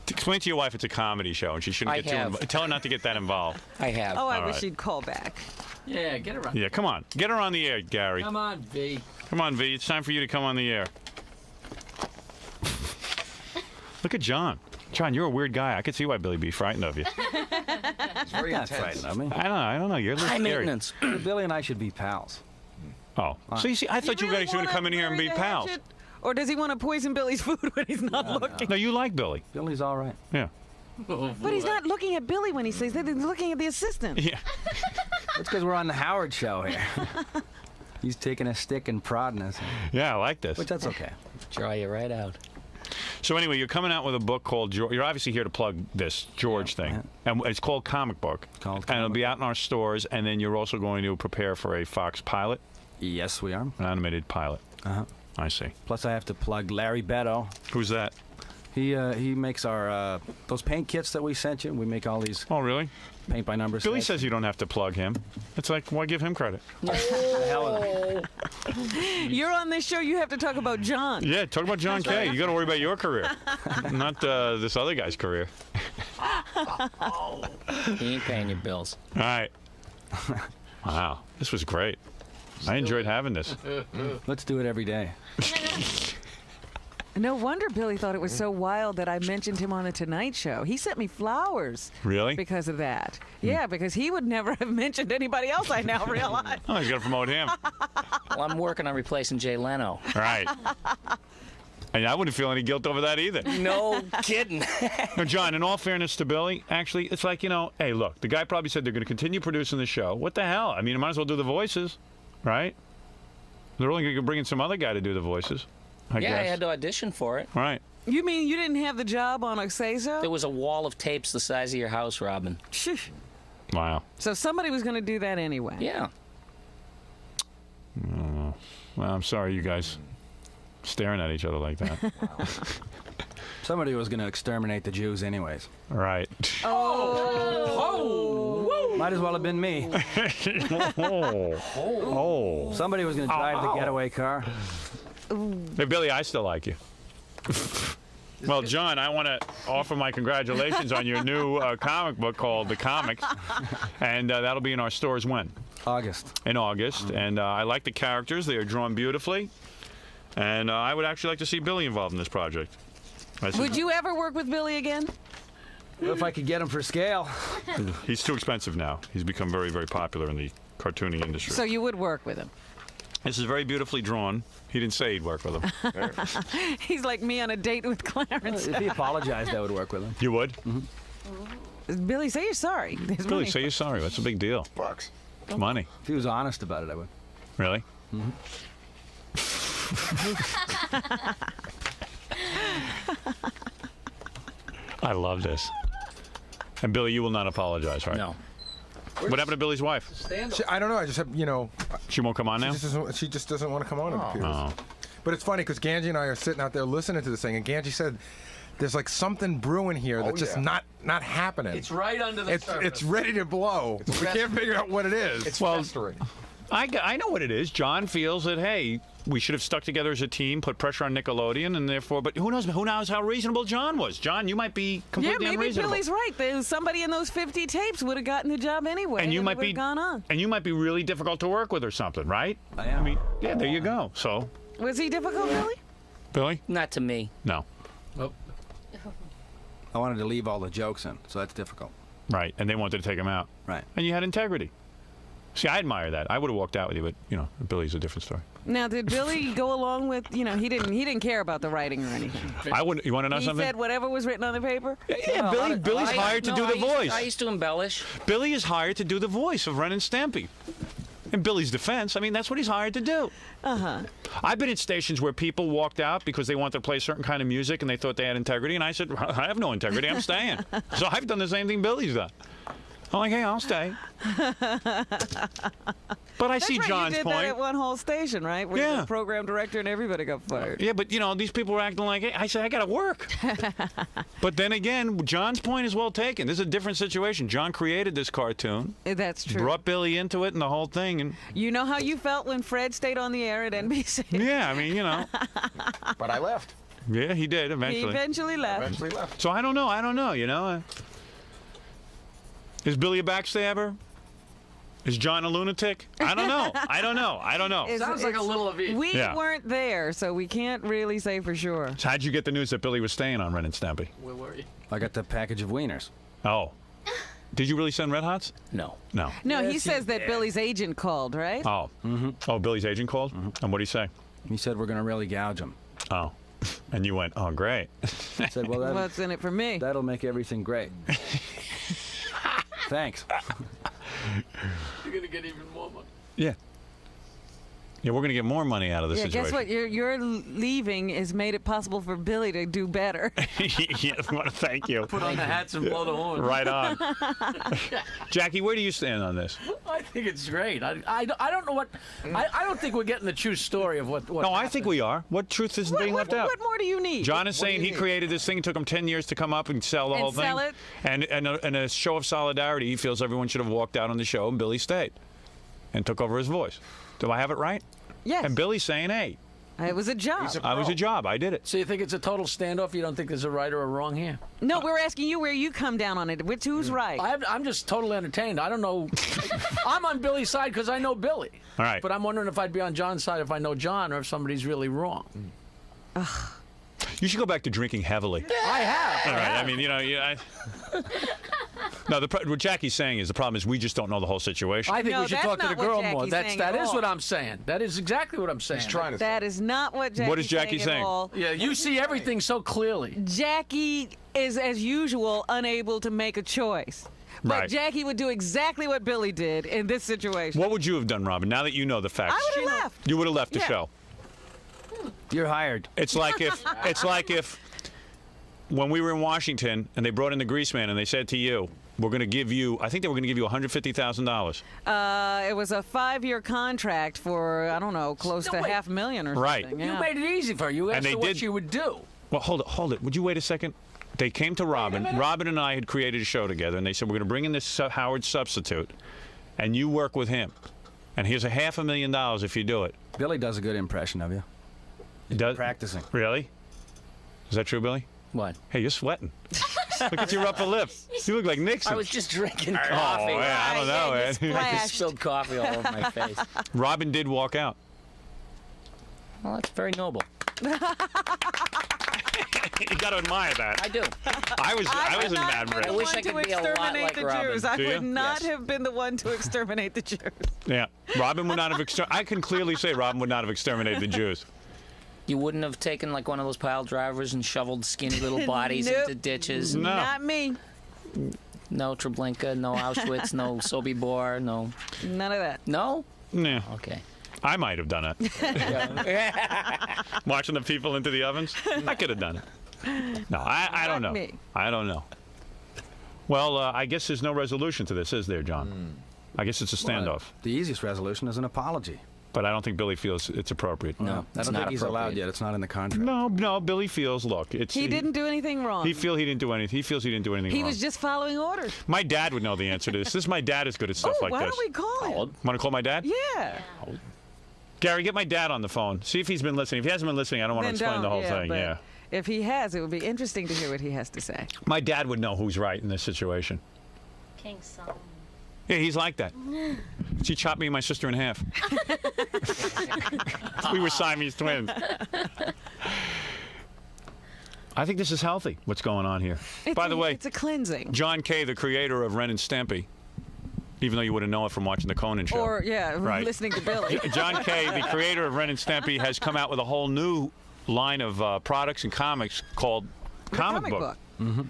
Explain to your wife it's a comedy show and she shouldn't I get too have. involved. Tell her not to get that involved. I have. Oh, I All wish right. she'd call back. Yeah, get around. Yeah, come on. Get her on the air, Gary. Come on, V. Come on, V. It's time for you to come on the air. Look at John. John, you're a weird guy. I could see why Billy be frightened of you. It's very Not intense. frightened of me. I don't know. You're a little High scary. maintenance. Billy and I should be pals. Oh. So you see, I thought you really guys were going to wanna come in here and bury be the pals. hatchet? Or does he want to poison Billy's food when he's not looking? No, you like Billy. Billy's all right. Yeah. But he's not looking at Billy when he says that. He's looking at the assistant. Yeah. That's because we're on the Howard Show here. He's taking a stick and prodding us, Yeah, I like this. which that's okay. Draw you right out. So anyway, you're coming out with a book called George. You're obviously here to plug this George thing. And it's called Comic Book. Called and it'll Comic be out in our stores. And then you're also going to prepare for a Fox pilot, Yes, we are. an animated pilot. I see. Plus, I have to plug Larry Beto. Who's that? He makes our those paint kits that we sent you. We make all these. Oh, really? Paint by number. Billy sets. says you don't have to plug him. It's like, why give him credit? You're on this show. You have to talk about John. Yeah, talk about John Kay. You got to worry about your career, not this other guy's career. He ain't paying your bills. All right. Wow, this was great. I enjoyed having this. Let's do it every day. No wonder Billy thought it was so wild that I mentioned him on the Tonight Show. He sent me flowers. Really? Because of that. Yeah, because he would never have mentioned anybody else, I now realize. Oh, he's got to promote him. Well, I'm working on replacing Jay Leno. Right. And I wouldn't feel any guilt over that either. No kidding. No, John, in all fairness to Billy, actually, it's like, hey, look, the guy probably said they're going to continue producing the show. What the hell? I mean, I might as well do the voices, right? They're only going to bring in some other guy to do the voices, I guess. I had to audition for it. Right. You mean you didn't have the job on Say-So? There was a wall of tapes the size of your house, Robin. Wow. So somebody was going to do that anyway. Yeah. Well, I'm sorry you guys staring at each other like that. Somebody was going to exterminate the Jews anyways. Right. Oh! Might as well have been me. Somebody was going to drive the getaway car. Hey, Billy, I still like you. Well, John, I want to offer my congratulations on your new comic book called The Comics. And that'll be in our stores when? August. In August. And I like the characters. They are drawn beautifully. And I would actually like to see Billy involved in this project. Would you ever work with Billy again? If I could get him for scale. He's too expensive now. He's become very, very popular in the cartooning industry. So you would work with him? This is very beautifully drawn. He didn't say he'd work with him. He's like me on a date with Clarence. If he apologized, I would work with him. You would? Mm-hmm. Billy, say you're sorry. Billy, say you're sorry. That's a big deal. Bucks. It's money. If he was honest about it, I would. Really? Mm-hmm. I love this. And Billy, you will not apologize, right? No. What happened to Billy's wife? I don't know. I just have, She won't come on now? She just doesn't want to come on, it appears. Oh. But it's funny because Ganji and I are sitting out there listening to this thing, and Ganji said there's like something brewing here that's just not happening. It's right under the surface. It's ready to blow. We can't figure out what it is. It's festering. I know what it is. John feels that, hey, we should have stuck together as a team, put pressure on Nickelodeon, and therefore, but who knows how reasonable John was. John, you might be completely maybe unreasonable. Billy's right. Somebody in those 50 tapes would have gotten the job anyway. And you might be gone on. And you might be really difficult to work with or something, right? I am. I mean, yeah, there you go. So, Was he difficult, Billy? Billy? Not to me. No. I wanted to leave all the jokes in, so that's difficult. Right, and they wanted to take him out. Right. And you had integrity. See, I admire that. I would have walked out with you, but Billy's a different story. Now, did Billy go along with? He didn't care about the writing or anything. I wouldn't. You want to know something? He said whatever was written on the paper. Yeah, Billy's hired to do the voice. I used to embellish. Billy is hired to do the voice of Ren and Stampy. In Billy's defense, I mean, that's what he's hired to do. I've been at stations where people walked out because they wanted to play certain kind of music and they thought they had integrity, and I said, I have no integrity, I'm staying. So I've done the same thing Billy's done. I'm like, hey, I'll stay. But I see John's you did point. that at one whole station, right? Where Yeah. the program director and everybody got fired. Yeah, but these people were acting like, hey, I said, I got to work. But then again, John's point is well taken. This is a different situation. John created this cartoon. That's true. Brought Billy into it and the whole thing. And you know how you felt when Fred stayed on the air at NBC? yeah, I mean, But I left. Yeah, he did eventually. He eventually left. So I don't know. Is Billy a backstabber? Is John a lunatic? I don't know. Sounds like a little of each. We weren't there, so we can't really say for sure. So how'd you get the news that Billy was staying on Ren and Stampy? Where were you? I got the package of wieners. Oh. Did you really send Red Hots? No. No. No, he Yes, says that Billy's agent called, right? Oh. Oh, Billy's agent called? And what did he say? He said we're going to really gouge him. Oh. And you went, oh, great. I said, well, What's in it for me? that'll make everything great. Thanks. You're going to get even more money. Yeah. Yeah, we're going to get more money out of this situation. Guess what? Your leaving has made it possible for Billy to do better. Yeah, I want to thank you. Put on the hats and blow the horn. Right on. Jackie, where do you stand on this? I think it's great. I don't know what. I don't think we're getting the true story of what No, happened. I think we are. What truth is being left out? What more do you need? John is saying he created this thing. It took him 10 years to come up and sell the whole thing. Sell it. And a show of solidarity, he feels everyone should have walked out on the show, and Billy stayed and took over his voice. Do I have it right? Yes. And Billy's saying, hey. It was a job. I was a job. I did it. So you think it's a total standoff? You don't think there's a right or a wrong here? No, we're asking you where you come down on it. Who's right? I'm just totally entertained. I don't know. I'm on Billy's side because I know Billy. All right. But I'm wondering if I'd be on John's side if I know John or if somebody's really wrong. You should go back to drinking heavily. I have. All right. I mean, no, what Jackie's saying is the problem is we just don't know the whole situation. I think we should talk to the girl more. That is all. what I'm saying. That is exactly what I'm saying. He's trying to That is not what Jackie's What is Jackie saying? at all. Yeah, you see everything so clearly. Jackie is, as usual, unable to make a choice. But Right. Jackie would do exactly what Billy did in this situation. What would you have done, Robin, now that you know the facts? I would have left. You would have left the Yeah. show. You're hired. It's like if when we were in Washington and they brought in the grease man and they said to you, we're going to give you, I think they were going to give you $150,000. It was a 5-year contract for, I don't know, close to $500,000 or Right. something. You Yeah. made it easy for her. You And asked they her what did- she would do. Well, hold it. Would you wait a second? They came to Robin. Robin and I had created a show together, and they said, we're going to bring in this Howard substitute, and you work with him. And here's $500,000 if you do it. Billy does a good impression of you. Does Practicing. Really? Is that true, Billy? What? Hey, you're sweating. Look at your upper lip. You look like Nixon. I was just drinking Oh, coffee. yeah, I don't know, man. I just spilled coffee all over my face. Robin did walk out. Well, that's very noble. You got to admire that. I do. I wasn't mad the ready. I wish one I could to be a lot exterminate like the Robin. Jews. I Do you? would not Yes. have been the one to exterminate the Jews. Yeah. Robin would not have I can clearly say Robin would not have exterminated the Jews. You wouldn't have taken like one of those pile drivers and shoveled skinny little bodies Nope. into ditches? No. Not me. No Treblinka, no Auschwitz, no Sobibor, no... None of that. No? Yeah. Okay. I might have done it. Watching the people into the ovens? I could have done it. No, I don't know. Not me. I don't know. Well, I guess there's no resolution to this, is there, John? I guess it's a standoff. The easiest resolution is an apology. But I don't think Billy feels it's appropriate. No, I it's don't not think he's allowed appropriate. yet. It's not in the contract. No, Billy feels, look, it's... He didn't do anything wrong. He feels he didn't do anything. He feels he didn't do anything He wrong. was just following orders. My dad would know the answer to this. My dad is good at stuff Oh, like why this. don't we call him? Want to call my dad? Yeah. Gary, get my dad on the phone. See if he's been listening. If he hasn't been listening, I don't want to Then explain the whole don't, thing. but Yeah. If he has, it would be interesting to hear what he has to say. My dad would know who's right in this situation. King Solomon. Yeah, he's like that. She chopped me and my sister in half. We were Siamese twins. I think this is healthy, what's going on here. By the way, it's a cleansing. John Kay, the creator of Ren and Stimpy, even though you wouldn't know it from watching the Conan show. Or, yeah, Right. listening to Billy. John Kay, the creator of Ren and Stimpy, has come out with a whole new line of products and comics called Comic Book. Mm-hmm.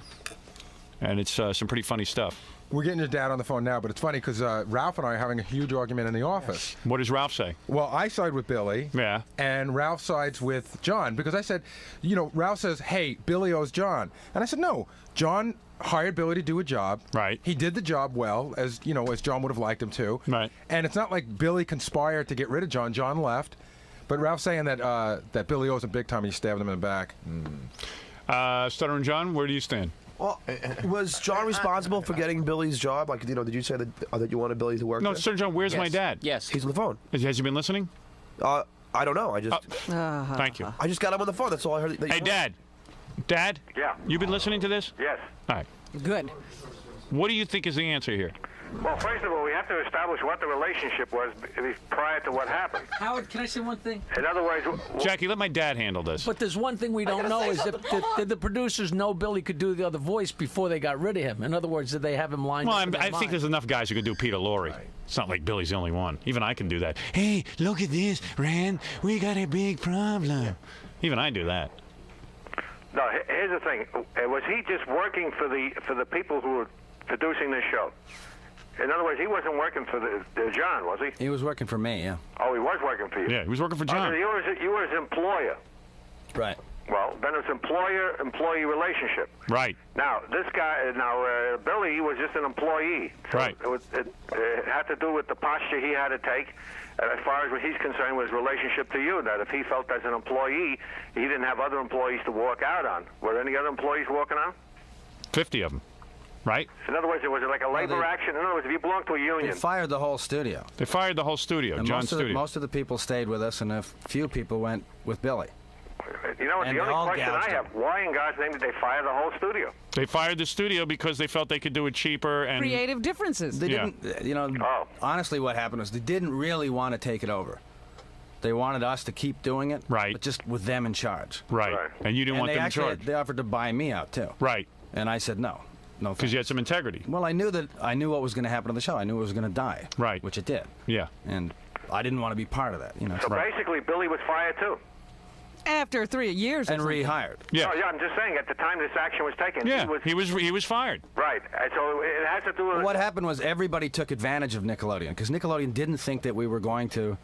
And it's some pretty funny stuff. We're getting your dad on the phone now, but it's funny because Ralph and I are having a huge argument in the office. What does Ralph say? Well, I side with Billy. Yeah. And Ralph sides with John because I said, Ralph says, hey, Billy owes John. And I said, no, John hired Billy to do a job. Right. He did the job well, as John would have liked him to. Right. And it's not like Billy conspired to get rid of John. John left. But Ralph's saying that Billy owes him big time and he stabbed him in the back. Stuttering John, where do you stand? Well, was John responsible for getting Billy's job? Like, did you say that you wanted Billy to work No, there? Stuttering John, where's my dad? Yes. He's on the phone. Has he been listening? I don't know. I just Thank you. I just got him on the phone. That's all I heard. Hey, Dad. Dad? Yeah. You been listening to this? Yes. All right. Good. What do you think is the answer here? Well, first of all, we have to establish what the relationship was prior to what happened. Howard, can I say one thing? In other words, Jackie, let my dad handle this. But there's one thing we don't know is did the producers know Billy could do the other voice before they got rid of him? In other words, did they have him lined Well, up? in their I think mind? there's enough guys who can do Peter Lorre. Right. It's not like Billy's the only one. Even I can do that. Hey, look at this, Rand. We got a big problem. Even I do that. no. Here's the thing: was he just working for the people who were producing this show? In other words, he wasn't working for John, was he? He was working for me, yeah. Oh, he was working for you. Yeah, he was working for John. So you were his employer. Right. Well, then it's employer-employee relationship. Right. Now, this guy, Billy was just an employee. So right. It had to do with the posture he had to take, as far as what he's concerned with his relationship to you, that if he felt as an employee, he didn't have other employees to walk out on. Were any other employees walking on? 50 of them. Right? In other words, was it like a labor action? In other words, if you belong to a union. They fired the whole studio. They fired the whole studio, and John's studio. Most of the people stayed with us, and a few people went with Billy. You know, the only question I have, why in God's name did they fire the whole studio? They fired the studio because they felt they could do it cheaper and... Creative differences. They didn't, honestly what happened was they didn't really want to take it over. They wanted us to keep doing it, right? But just with them in charge. Right. And you didn't want them in charge. They offered to buy me out, too. Right. And I said no. No, because you had some integrity. Well, I knew what was going to happen to the show. I knew it was going to die. Right. Which it did. Yeah. And I didn't want to be part of that. You know. So basically, Billy was fired too. After 3 years. And rehired. Yeah. Oh, yeah. I'm just saying, at the time this action was taken, yeah, he was fired. Right. And so it has to do with. What happened was everybody took advantage of Nickelodeon because Nickelodeon didn't think that we were going to.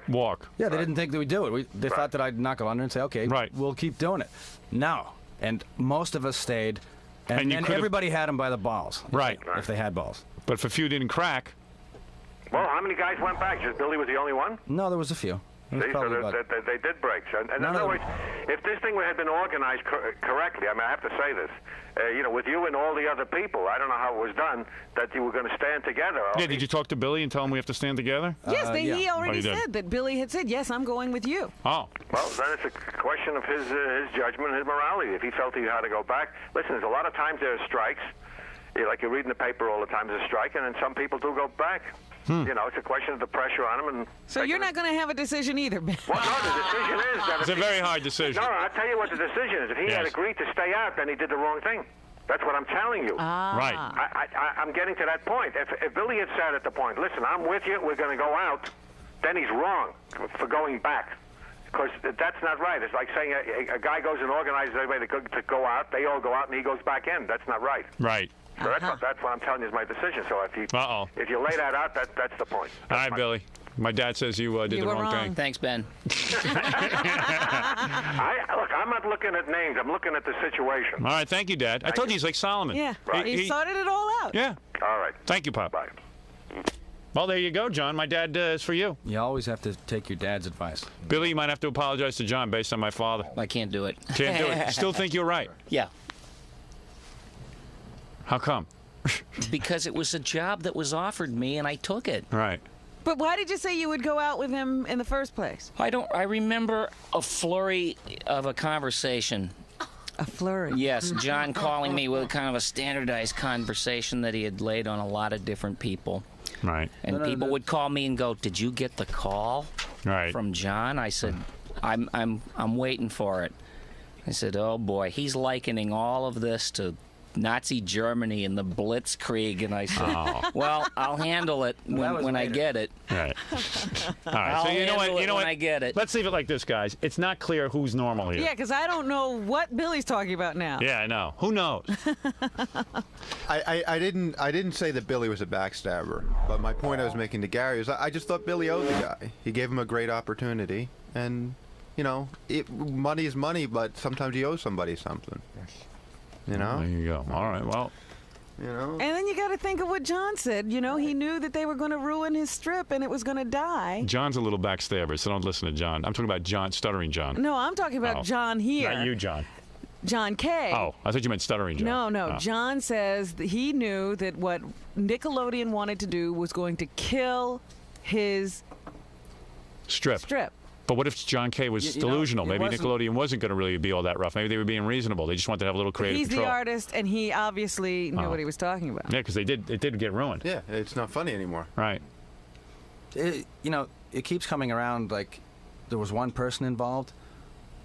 Walk. Yeah, they didn't think that we'd do it. They thought that I'd knuckle under and say, okay, we'll keep doing it. No. And most of us stayed. And everybody had them by the balls. Right. If they had balls. But if a few didn't crack. Well, how many guys went back? Just Billy was the only one? No, there was a few. See, so they did break. And in other words, if this thing had been organized correctly, I mean, I have to say this, with you and all the other people, I don't know how it was done, that you were going to stand together. Yeah, did you talk to Billy and tell him we have to stand together? Yes, he already said that Billy had said, yes, I'm going with you. Oh. Well, then it's a question of his judgment, his morality. If he felt he had to go back. Listen, there's a lot of times there are strikes. Like you read in the paper all the time, there's a strike, and then some people do go back. It's a question of the pressure on them. And so you're not going to have a decision either, Ben. Well, no, the decision is that it's a very hard decision. No, I'll tell you what the decision is. If he had agreed to stay out, then he did the wrong thing. That's what I'm telling you. Right. I'm getting to that point. If Billy had said at the point, listen, I'm with you, we're going to go out, then he's wrong for going back. Because that's not right. It's like saying a guy goes and organizes everybody to go out, they all go out, and he goes back in. That's not right. Right. So that's what I'm telling you is my decision. So if you lay that out, that's the point. All right, Billy. My dad says you did the wrong thing. Thanks, Ben. Look, I'm not looking at names. I'm looking at the situation. All right, thank you, Dad. I told you he's like Solomon. Yeah, right. He sorted it all out. Yeah. All right. Thank you, Pop. Bye. Well, there you go, John. My dad is for you. You always have to take your dad's advice. Billy, you might have to apologize to John based on my father. I can't do it. Can't do it. You still think you're right? Yeah. How come? Because it was a job that was offered me, and I took it. Right. But why did you say you would go out with him in the first place? I remember a flurry of a conversation. A flurry? Yes, John calling me with kind of a standardized conversation that he had laid on a lot of different people. Right. And people would call me and go, "Did you get the call from John?" I said, "I'm waiting for it." I said, "Oh boy, he's likening all of this to Nazi Germany and the Blitzkrieg," and I said, "Well, I'll handle it when I get it." Right. All right. I'll so you know what? handle You know it what? when I get it. Let's leave it like this, guys. It's not clear who's normal here. Yeah, because I don't know what Billy's talking about now. Yeah, I know. Who knows? I didn't say that Billy was a backstabber, but my point I was making to Gary is I just thought Billy owed the guy. He gave him a great opportunity, and money is money, but sometimes you owe somebody something. You know? There you go. All right. Well. And then you got to think of what John said. He knew that they were going to ruin his strip and it was going to die. John's a little backstabber, so don't listen to John. I'm talking about John, Stuttering John. No, I'm talking about John here. Not you, John. John K. Oh, I thought you meant Stuttering John. No. Oh. John says that he knew that what Nickelodeon wanted to do was going to kill his strip. But what if John K. was delusional? Maybe Nickelodeon wasn't going to really be all that rough. Maybe they were being reasonable. They just wanted to have a little creative control. He's the artist, and he obviously knew what he was talking about. Yeah, because it did get ruined. Yeah, it's not funny anymore. Right. It keeps coming around like there was one person involved,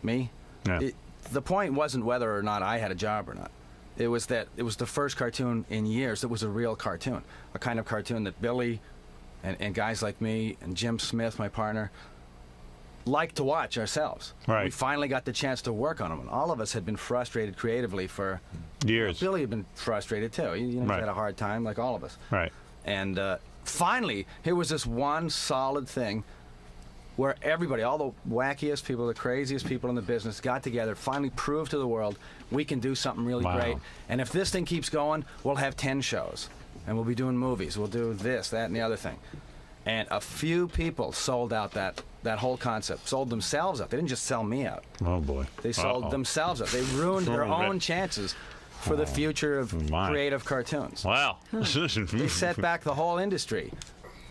me. Yeah. The point wasn't whether or not I had a job or not. It was that it was the first cartoon in years that was a real cartoon, a kind of cartoon that Billy and guys like me and Jim Smith, my partner, like to watch ourselves. Right. We finally got the chance to work on them. And all of us had been frustrated creatively for years. Billy had been frustrated too. He had a hard time, like all of us. Right. And finally, here was this one solid thing where everybody, all the wackiest people, the craziest people in the business got together, finally proved to the world we can do something really great. And if this thing keeps going, we'll have 10 shows. And we'll be doing movies. We'll do this, that, and the other thing. And a few people sold out that whole concept, sold themselves out. They didn't just sell me out. Oh, boy. They sold themselves out. They ruined their own chances for the future of creative cartoons. Wow. They set back the whole industry.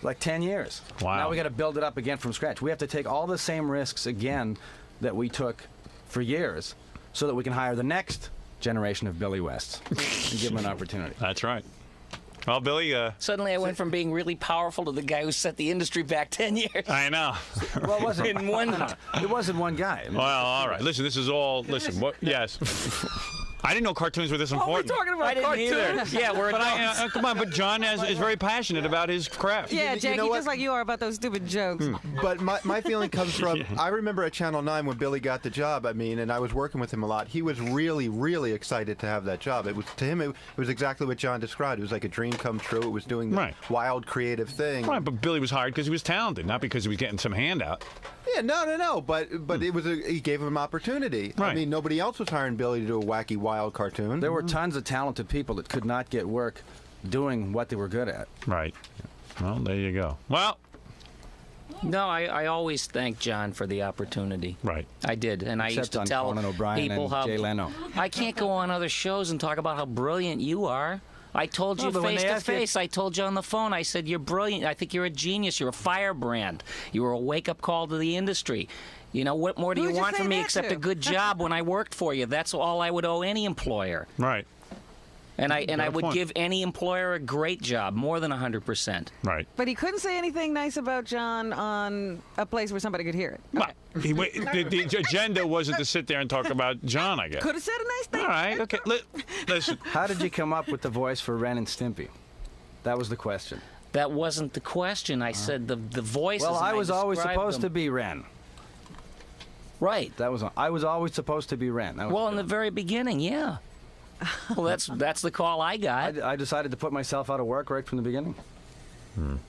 Like 10 years. Wow. Now we got to build it up again from scratch. We have to take all the same risks again that we took for years so that we can hire the next generation of Billy Wests and give them an opportunity. That's right. Well, Billy... Suddenly I went from being really powerful to the guy who set the industry back 10 years. I know. Well, it wasn't, in one... It wasn't one guy. I mean, well, all right. Listen, this is all... Listen, what... Yes. I didn't know cartoons were this important. We're talking about I didn't cartoons. either. Yeah, we're but come on, but John is very passionate about his craft. Yeah, Jackie, know what? just like you are about those stupid jokes. But my feeling comes from, I remember at Channel 9 when Billy got the job, and I was working with him a lot, he was really, really excited to have that job. It was, to him, it was exactly what John described. It was like a dream come true. It was doing the wild, creative thing. Right, but Billy was hired because he was talented, not because he was getting some handout. Yeah, no. But it was he gave him opportunity. Right. I mean, nobody else was hiring Billy to do a wacky, wild cartoon. There were tons of talented people that could not get work doing what they were good at. Right. Well, there you go. Well... No, I always thank John for the opportunity. Right. I did, and Except I used to on tell Conan O'Brien people and how Jay Leno. I can't go on other shows and talk about how brilliant you are. I told you but when face they to ask you- face. I told you on the phone. I said, you're brilliant. I think you're a genius. You're a firebrand. You were a wake-up call to the industry. You know, what more do you Who'd you want say from me that except to? a good job when I worked for you? That's all I would owe any employer. Right. And I Got a would point. give any employer a great job, more than 100%. Right. But he couldn't say anything nice about John on a place where somebody could hear it. Well, the agenda wasn't to sit there and talk about John, I guess. Could have said a nice thing. All right, okay. Listen. How did you come up with the voice for Ren and Stimpy? That was the question. That wasn't the question. I said the voices. Well, and I was always described supposed them. to be Ren. Right. That was. I was always supposed to be Ren. That was Well, in the very beginning, yeah. Well, that's the call I got. I decided to put myself out of work right from the beginning.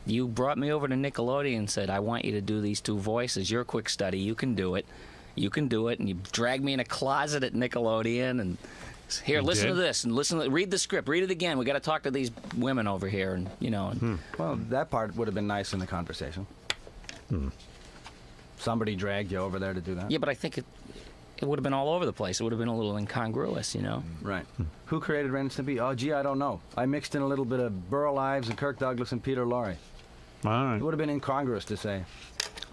You brought me over to Nickelodeon and said, I want you to do these two voices. You're a quick study. You can do it. You can do it. And you dragged me in a closet at Nickelodeon and here, You listen did? to this and read the script. Read it again. We got to talk to these women over here, and you know. And, Well, that part would have been nice in the conversation. Somebody dragged you over there to do that. Yeah, but I think it would have been all over the place. It would have been a little incongruous, you know. Right. Who created Ren and Stimpy? Oh, gee, I don't know. I mixed in a little bit of Burl Ives and Kirk Douglas and Peter Lorre. All right. It would have been incongruous to say.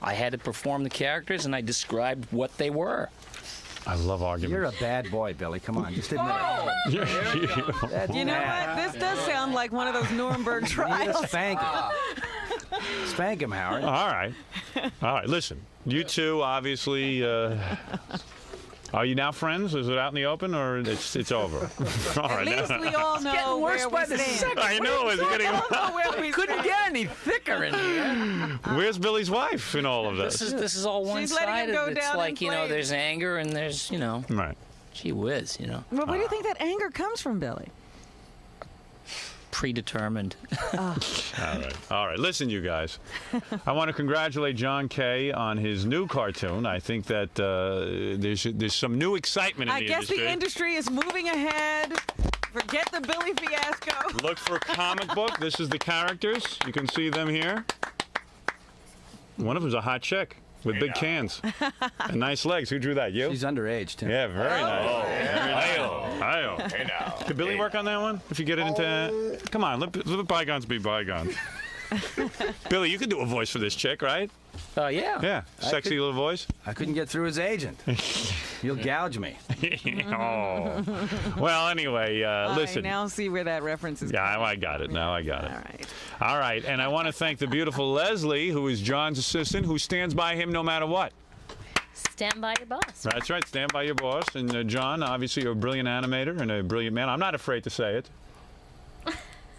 I had to perform the characters, and I described what they were. I love arguments. You're a bad boy, Billy. Come on, just admit it. That's You know bad. what? This does sound like one of those Nuremberg You need trials. to spank him. Spank him, Howard. All right. All right. Listen, you two obviously. Are you now friends? Is it out in the open, or it's over? All At right. least we all know worse where by we the stand. second. I know. It's getting. We all know where we Couldn't stand. get any thicker in here. Where's Billy's wife in all of this? This is all She's letting one-sided. him go It's down like, in you know, flames. there's anger and there's, you know, Right. gee whiz, you know, Well, where do you think that anger comes from, Billy? predetermined. All right. All right. Listen, you guys. I want to congratulate John Kay on his new cartoon. I think that there's some new excitement in I the guess industry. the industry is moving ahead. Forget the Billy fiasco. Look for a comic book. This is the characters. You can see them here. One of them's a hot chick with big cans and nice legs. Who drew that? You? She's underage, too. Yeah, very nice. Very nice. Hey now. Could Billy work on that one? If you get it into... Come on, let bygones be bygones. Billy, you could do a voice for this chick, right? Yeah. Yeah, sexy little voice. I couldn't get through his agent. You'll gouge me. Oh. Well, anyway, listen. I now see where that reference is. Yeah, I got it. Now I got it. All right. All right, and I want to thank the beautiful Leslie, who is John's assistant, who stands by him no matter what. Stand by your boss. That's right, stand by your boss. And John, obviously, you're a brilliant animator and a brilliant man. I'm not afraid to say it.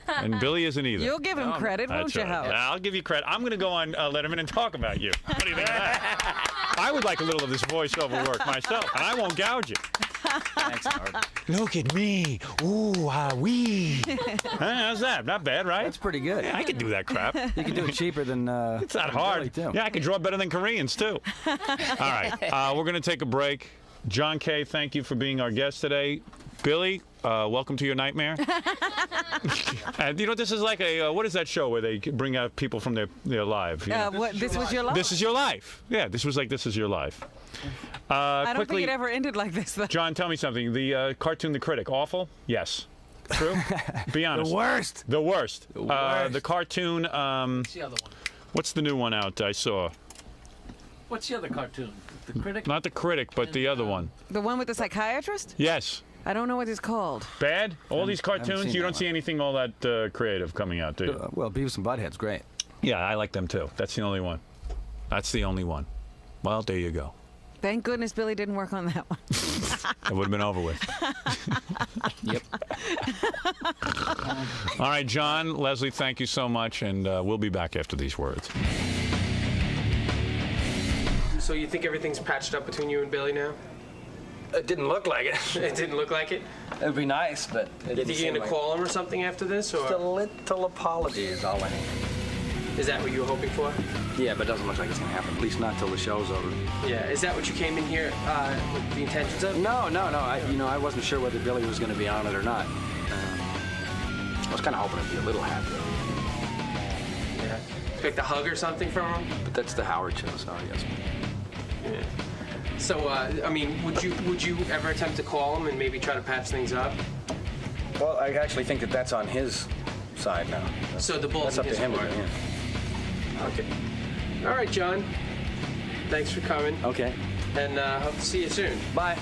And Billy isn't either. You'll give him credit, won't That's you, right. Howard? I'll give you credit. I'm going to go on Letterman and talk about you. What do you think of that? I would like a little of this voiceover work myself, and I won't gouge you. Thanks, Howard. Look at me. Ooh, ah, wee. How's that? Not bad, right? That's pretty good. Yeah, I could do that crap. You can do it cheaper than. It's not hard. Yeah, I can draw better than Koreans, too. All right. We're going to take a break. John Kay, thank you for being our guest today. Billy, welcome to your nightmare. And you know, this is like a, what is that show where they bring out people from their life? You know? This was your life? This is your life. Yeah, this was like This Is Your Life. I don't think it ever ended like this, though. John, tell me something. The cartoon The Critic, awful? Yes. True? Be honest. The worst. The worst. The worst. The cartoon, What's the other one? what's the new one out I saw? What's the other cartoon? The Critic? Not The Critic, but the other one. The one with the psychiatrist? Yes. I don't know what it's called. Bad? All these haven't cartoons? seen You that don't see anything all that creative coming out, do you? Well, Beavis and Butthead's great. Yeah, I like them too. That's the only one. That's the only one. Well, there you go. Thank goodness Billy didn't work on that one. It would have been over with. Yep. All right, John, Leslie, thank you so much, and we'll be back after these words. So you think everything's patched up between you and Billy now? It didn't look like it. It didn't look like it? It would be nice, but it You think you're going to call him or something after this? Just a Or little apology is all I need. is that what you were hoping for? Yeah, but it doesn't look like it's going to happen. At least not till the show's over. Yeah. Is that what you came in here with the intentions of? No. I wasn't sure whether Billy was going to be on it or not. I was kind of hoping to be a little happier. Yeah. Expect a hug or something from him? But that's the Howard show, so I guess. Yeah. So, I mean, would you ever attempt to call him and maybe try to patch things up? Well, I actually think that that's on his side now. So the ball's That's up in to his him. court. Yeah. Okay. All right, John. Thanks for coming. Okay. And hope to see you soon. Bye.